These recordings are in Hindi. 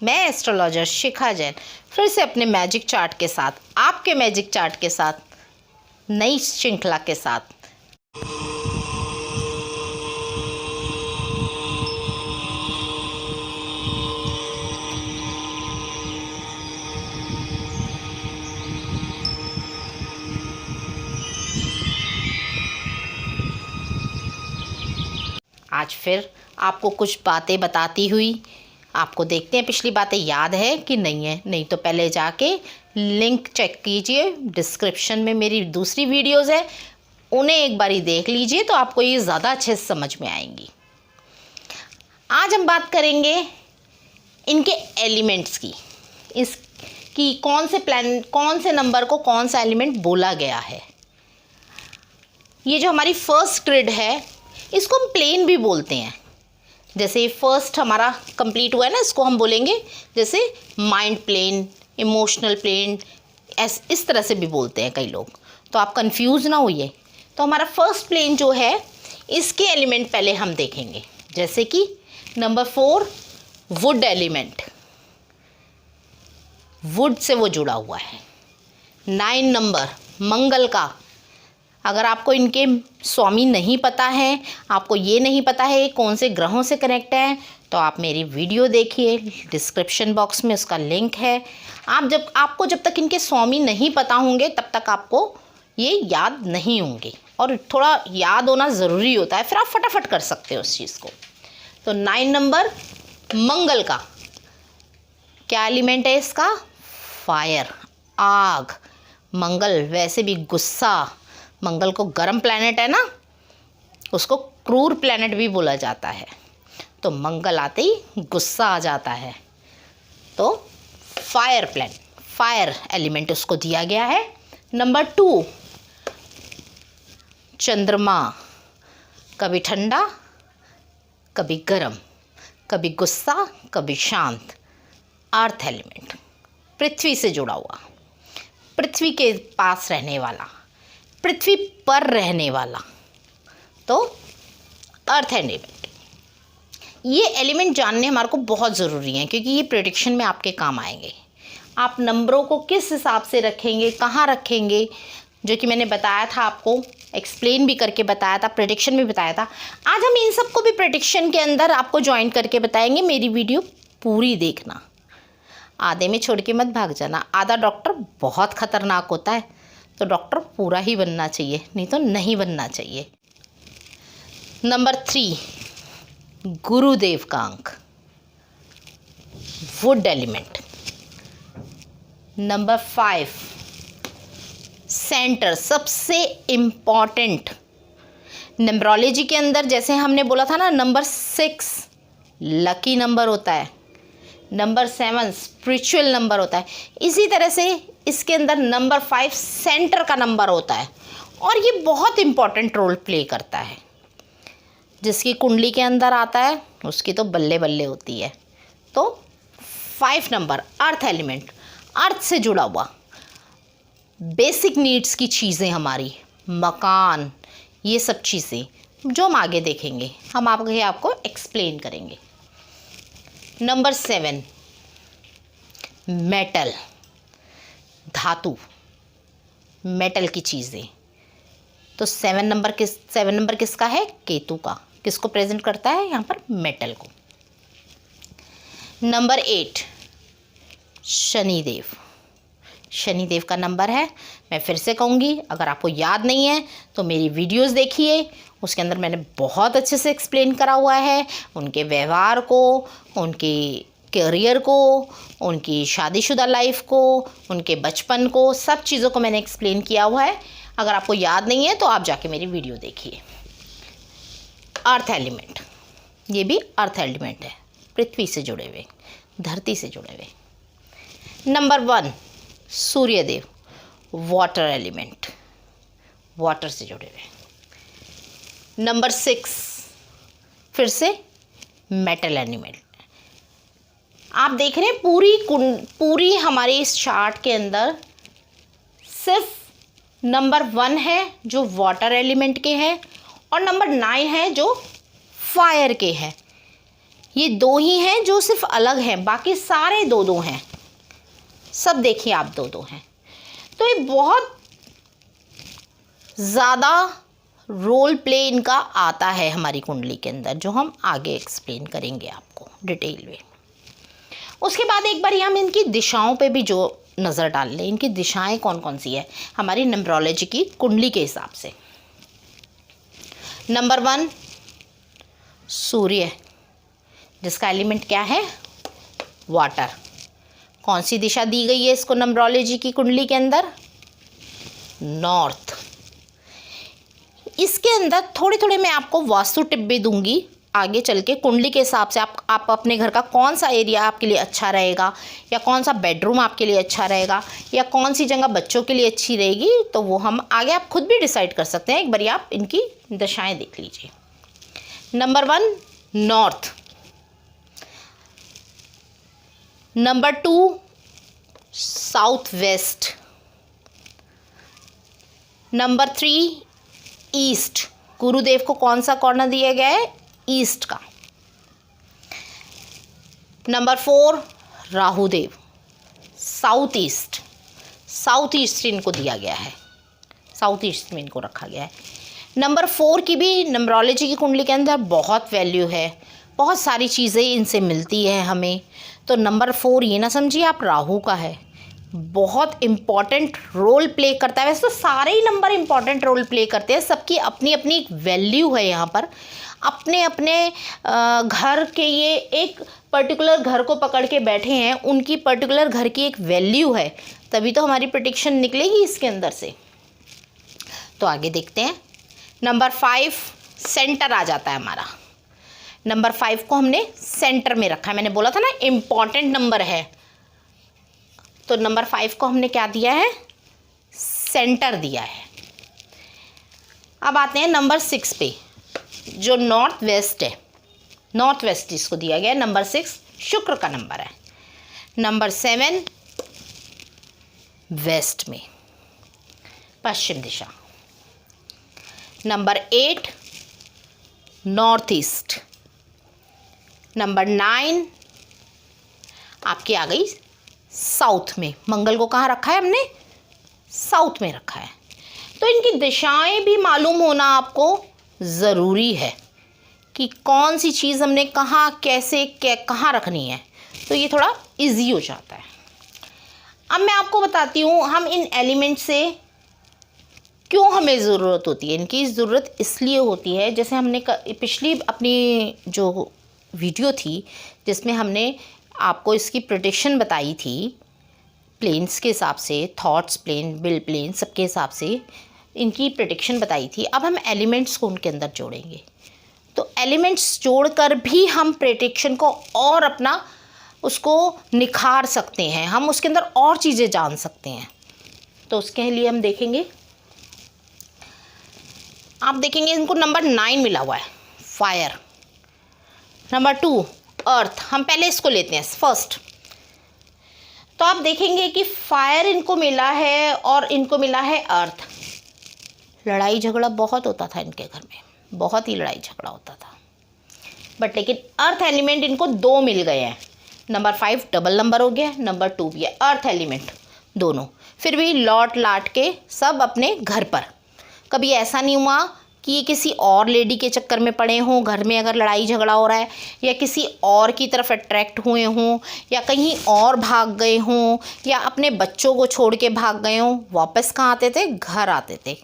मैं एस्ट्रोलॉजर शिखा जैन फिर से अपने मैजिक चार्ट के साथ, आपके मैजिक चार्ट के साथ, नई श्रृंखला के साथ। आज फिर आपको कुछ बातें बताती हुई, आपको देखते हैं पिछली बातें याद है कि नहीं है। नहीं तो पहले जाके लिंक चेक कीजिए, डिस्क्रिप्शन में मेरी दूसरी वीडियोस है, उन्हें एक बारी देख लीजिए तो आपको ये ज़्यादा अच्छे से समझ में आएंगी। आज हम बात करेंगे इनके एलिमेंट्स की, इसकी कौन से नंबर को कौन सा एलिमेंट बोला गया है। ये जो हमारी फर्स्ट ग्रिड है, इसको हम प्लेन भी बोलते हैं। जैसे फर्स्ट हमारा कंप्लीट हुआ है ना, इसको हम बोलेंगे जैसे माइंड प्लेन, इमोशनल प्लेन, इस तरह से भी बोलते हैं कई लोग, तो आप कंफ्यूज ना होइए। तो हमारा फर्स्ट प्लेन जो है, इसके एलिमेंट पहले हम देखेंगे। जैसे कि number 4 would element, would say वो जुड़ा हुआ है। 9 नंबर मंगल का, अगर आपको इनके स्वामी नहीं पता है, आपको ये नहीं पता है कौन से ग्रहों से कनेक्ट है, तो आप मेरी वीडियो देखिए, डिस्क्रिप्शन बॉक्स में उसका लिंक है। आपको जब तक इनके स्वामी नहीं पता होंगे तब तक आपको ये याद नहीं होंगे, और थोड़ा याद होना ज़रूरी होता है, फिर आप फटाफट कर सकते हो उस चीज़ को। तो 9 नंबर मंगल का क्या एलिमेंट है इसका? फायर, आग। मंगल वैसे भी गुस्सा, मंगल को गर्म प्लैनेट है ना, उसको क्रूर प्लैनेट भी बोला जाता है। तो मंगल आते ही गुस्सा आ जाता है, तो फायर एलिमेंट उसको दिया गया है। नंबर 2 चंद्रमा, कभी ठंडा कभी गर्म, कभी गुस्सा कभी शांत। अर्थ एलिमेंट, पृथ्वी से जुड़ा हुआ, पृथ्वी के पास रहने वाला, पृथ्वी पर रहने वाला, तो अर्थ एलिमेंट। ये एलिमेंट जानने हमारे को बहुत ज़रूरी है, क्योंकि ये प्रेडिक्शन में आपके काम आएंगे। आप नंबरों को किस हिसाब से रखेंगे, कहाँ रखेंगे, जो कि मैंने बताया था, आपको एक्सप्लेन भी करके बताया था, प्रेडिक्शन भी बताया था। आज हम इन सबको भी प्रेडिक्शन के अंदर आपको ज्वाइन करके बताएंगे। मेरी वीडियो पूरी देखना, आधे में छोड़ के मत भाग जाना। आधा डॉक्टर बहुत ख़तरनाक होता है, तो डॉक्टर पूरा ही बनना चाहिए, नहीं तो नहीं बनना चाहिए। नंबर 3 गुरुदेव का अंक, वुड एलिमेंट। नंबर 5 सेंटर, सबसे इम्पॉर्टेंट न्यूमरोलॉजी के अंदर, जैसे हमने बोला था ना, नंबर 6 लकी नंबर होता है, नंबर 7 स्पिरिचुअल नंबर होता है। इसी तरह से इसके अंदर नंबर 5 सेंटर का नंबर होता है, और ये बहुत इम्पॉर्टेंट रोल प्ले करता है। जिसकी कुंडली के अंदर आता है उसकी तो बल्ले बल्ले होती है। तो 5 नंबर अर्थ एलिमेंट, अर्थ से जुड़ा हुआ, बेसिक नीड्स की चीज़ें हमारी, मकान, ये सब चीज़ें जो हम आगे देखेंगे, हम आपको एक्सप्लेन करेंगे। नंबर 7 मेटल, धातु, मेटल की चीज़ें। तो 7 नंबर किसका है? केतु का। किसको प्रेजेंट करता है यहाँ पर? मेटल को। नंबर 8 शनिदेव, शनिदेव का नंबर है। मैं फिर से कहूँगी, अगर आपको याद नहीं है तो मेरी वीडियोस देखिए, उसके अंदर मैंने बहुत अच्छे से एक्सप्लेन करा हुआ है, उनके व्यवहार को, उनके करियर को, उनकी शादीशुदा लाइफ को, उनके बचपन को, सब चीज़ों को मैंने एक्सप्लेन किया हुआ है। अगर आपको याद नहीं है तो आप जाके मेरी वीडियो देखिए। अर्थ एलिमेंट, ये भी अर्थ एलिमेंट है, पृथ्वी से जुड़े हुए, धरती से जुड़े हुए। Number 1 Suryadev, water element, water से जुड़े हुए। नंबर 6 फिर से मेटल एलिमेंट। आप देख रहे हैं पूरी हमारे इस चार्ट के अंदर सिर्फ नंबर 1 है जो वाटर एलिमेंट के हैं, और नंबर 9 है जो फायर के हैं। ये 2 ही हैं जो सिर्फ अलग हैं, बाकी सारे 2-2 हैं। सब देखिए आप 2-2 हैं। तो ये बहुत ज़्यादा रोल प्ले इनका आता है हमारी कुंडली के अंदर, जो हम आगे एक्सप्लेन करेंगे आपको डिटेल में। उसके बाद एक बार हम इनकी दिशाओं पे भी जो नज़र डाल लें, इनकी दिशाएं कौन कौन सी है हमारी न्यूमरोलॉजी की कुंडली के हिसाब से। नंबर 1 सूर्य, जिसका एलिमेंट क्या है, वाटर। कौन सी दिशा दी गई है इसको न्यूमरोलॉजी की कुंडली के अंदर, नॉर्थ। इसके अंदर थोड़े थोड़े मैं आपको वास्तु टिप भी दूंगी आगे चल के, कुंडली के हिसाब से आप अपने घर का कौन सा एरिया आपके लिए अच्छा रहेगा, या कौन सा बेडरूम आपके लिए अच्छा रहेगा, या कौन सी जगह बच्चों के लिए अच्छी रहेगी, तो वो हम आगे आप खुद भी डिसाइड कर सकते हैं। एक बार आप इनकी दशाएं देख लीजिए। Number 1 north, number 2 south west, number 3 east. गुरुदेव को कौन सा कॉर्नर दिया गया है, ईस्ट का। Number 4 Rahudev, south east. South east इनको दिया गया है, साउथ ईस्ट में इनको रखा गया है। नंबर 4 की भी न्यूमरोलॉजी की कुंडली के अंदर बहुत वैल्यू है, बहुत सारी चीज़ें इनसे मिलती हैं हमें। तो नंबर 4 ये ना समझिए आप राहु का है, बहुत इम्पॉर्टेंट रोल प्ले करता है। वैसे तो सारे ही नंबर इम्पॉर्टेंट रोल प्ले करते हैं, सबकी अपनी अपनी एक वैल्यू है यहाँ पर। अपने अपने घर के, ये एक पर्टिकुलर घर को पकड़ के बैठे हैं, उनकी पर्टिकुलर घर की एक वैल्यू है, तभी तो हमारी प्रेडिक्शन निकलेगी इसके अंदर से। तो आगे देखते हैं। नंबर 5 सेंटर आ जाता है हमारा। नंबर 5 को हमने सेंटर में रखा है, मैंने बोला था ना इम्पॉर्टेंट नंबर है, तो नंबर 5 को हमने क्या दिया है, सेंटर दिया है। अब आते हैं नंबर 6 पे, जो नॉर्थ वेस्ट है, नॉर्थ वेस्ट जिसको दिया गया है। नंबर 6 शुक्र का नंबर है। नंबर 7 वेस्ट में, पश्चिम दिशा। Number 8 north east. नंबर 9 आपकी आ गई साउथ में। मंगल को कहाँ रखा है हमने, साउथ में रखा है। तो इनकी दिशाएं भी मालूम होना आपको ज़रूरी है कि कौन सी चीज़ हमने कहाँ, कैसे, कहाँ रखनी है, तो ये थोड़ा इजी हो जाता है। अब मैं आपको बताती हूँ हम इन एलिमेंट से क्यों हमें ज़रूरत होती है। इनकी ज़रूरत इसलिए होती है, जैसे हमने पिछली अपनी जो वीडियो थी जिसमें हमने आपको इसकी प्रेडिक्शन बताई थी प्लेन्स के हिसाब से, थॉट्स प्लेन, विल प्लेन, सबके हिसाब से इनकी प्रेडिक्शन बताई थी। अब हम एलिमेंट्स को उनके अंदर जोड़ेंगे, तो एलिमेंट्स जोड़कर भी हम प्रेडिक्शन को और अपना उसको निखार सकते हैं, हम उसके अंदर और चीज़ें जान सकते हैं। तो उसके लिए हम देखेंगे, आप देखेंगे इनको नंबर 9 मिला हुआ है, फायर। नंबर 2 अर्थ, हम पहले इसको लेते हैं फर्स्ट। तो आप देखेंगे कि फायर इनको मिला है और इनको मिला है अर्थ। लड़ाई झगड़ा बहुत होता था इनके घर में, बहुत ही लड़ाई झगड़ा होता था, बट लेकिन अर्थ एलिमेंट इनको 2 मिल गए हैं। नंबर 5 डबल नंबर हो गया, नंबर 2 भी है, अर्थ एलिमेंट दोनों। फिर भी लौट लाट के सब अपने घर पर। कभी ऐसा नहीं हुआ कि ये किसी और लेडी के चक्कर में पड़े हों, घर में अगर लड़ाई झगड़ा हो रहा है, या किसी और की तरफ अट्रैक्ट हुए हों, या कहीं और भाग गए हों, या अपने बच्चों को छोड़ के भाग गए हों। वापस कहाँ आते थे, घर आते थे।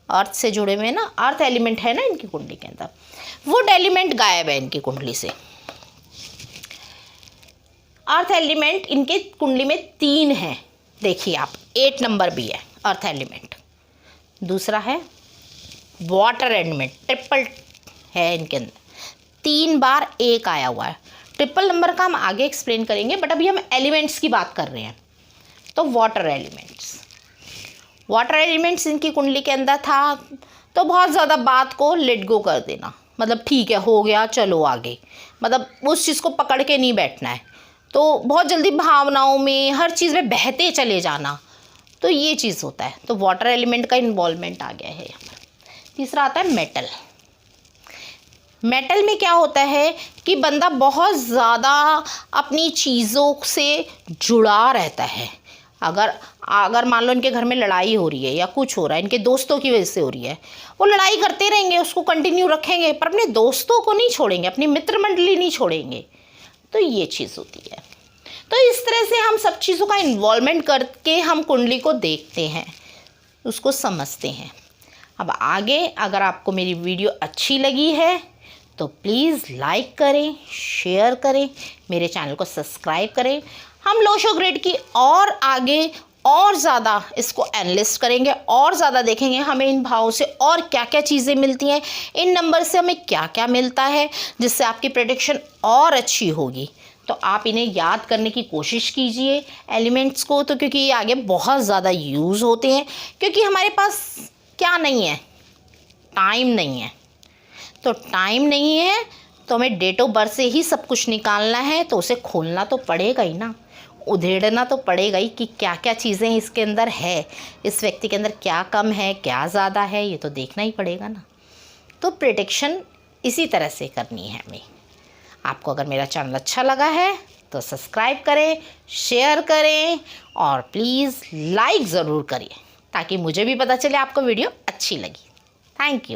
अर्थ से जुड़े हुए ना, अर्थ एलिमेंट है ना इनकी कुंडली के अंदर, वुड एलिमेंट गायब है इनकी कुंडली से। अर्थ एलिमेंट इनके कुंडली में 3 है, देखिए आप 8 नंबर भी है अर्थ एलिमेंट। दूसरा है वाटर एलिमेंट, ट्रिपल है इनके अंदर, 3 बार 1 आया हुआ है। ट्रिपल नंबर का हम आगे एक्सप्लेन करेंगे, बट अभी हम एलिमेंट्स की बात कर रहे हैं। तो वाटर एलिमेंट्स, वाटर एलिमेंट्स इनकी कुंडली के अंदर था, तो बहुत ज़्यादा बात को लेट गो कर देना, मतलब ठीक है हो गया चलो आगे, मतलब उस चीज़ को पकड़ के नहीं बैठना है। तो बहुत जल्दी भावनाओं में, हर चीज़ में बहते चले जाना, तो ये चीज़ होता है। तो वाटर एलिमेंट का इन्वॉल्वमेंट आ गया है यहाँ पर। तीसरा आता है मेटल। मेटल में क्या होता है कि बंदा बहुत ज़्यादा अपनी चीज़ों से जुड़ा रहता है। अगर मान लो इनके घर में लड़ाई हो रही है या कुछ हो रहा है, इनके दोस्तों की वजह से हो रही है, वो लड़ाई करते रहेंगे, उसको कंटिन्यू रखेंगे, पर अपने दोस्तों को नहीं छोड़ेंगे, अपनी मित्र मंडली नहीं छोड़ेंगे। तो ये चीज़ होती है। तो इस तरह से हम सब चीज़ों का इन्वॉल्वमेंट करके हम कुंडली को देखते हैं, उसको समझते हैं। अब आगे अगर आपको मेरी वीडियो अच्छी लगी है तो प्लीज़ लाइक करें, शेयर करें, मेरे चैनल को सब्सक्राइब करें। हम लोशो ग्रिड की और आगे और ज़्यादा इसको एनालिस्ट करेंगे और ज़्यादा देखेंगे हमें इन भावों से और क्या क्या चीज़ें मिलती हैं, इन नंबर से हमें क्या क्या मिलता है, जिससे आपकी प्रेडिक्शन और अच्छी होगी। तो आप इन्हें याद करने की कोशिश कीजिए एलिमेंट्स को, तो क्योंकि ये आगे बहुत ज़्यादा यूज़ होते हैं। क्योंकि हमारे पास क्या नहीं है, टाइम नहीं है। तो टाइम नहीं है तो हमें डेट ऑफ बर्थ से ही सब कुछ निकालना है, तो उसे खोलना तो पड़ेगा ही ना, उधेड़ना तो पड़ेगा ही कि क्या क्या चीज़ें इसके अंदर है, इस व्यक्ति के अंदर क्या कम है क्या ज़्यादा है, ये तो देखना ही पड़ेगा ना। तो प्रेडिक्शन इसी तरह से करनी है हमें। आपको अगर मेरा चैनल अच्छा लगा है तो सब्सक्राइब करें, शेयर करें और प्लीज़ लाइक ज़रूर करिए, ताकि मुझे भी पता चले आपको वीडियो अच्छी लगी। Thank you.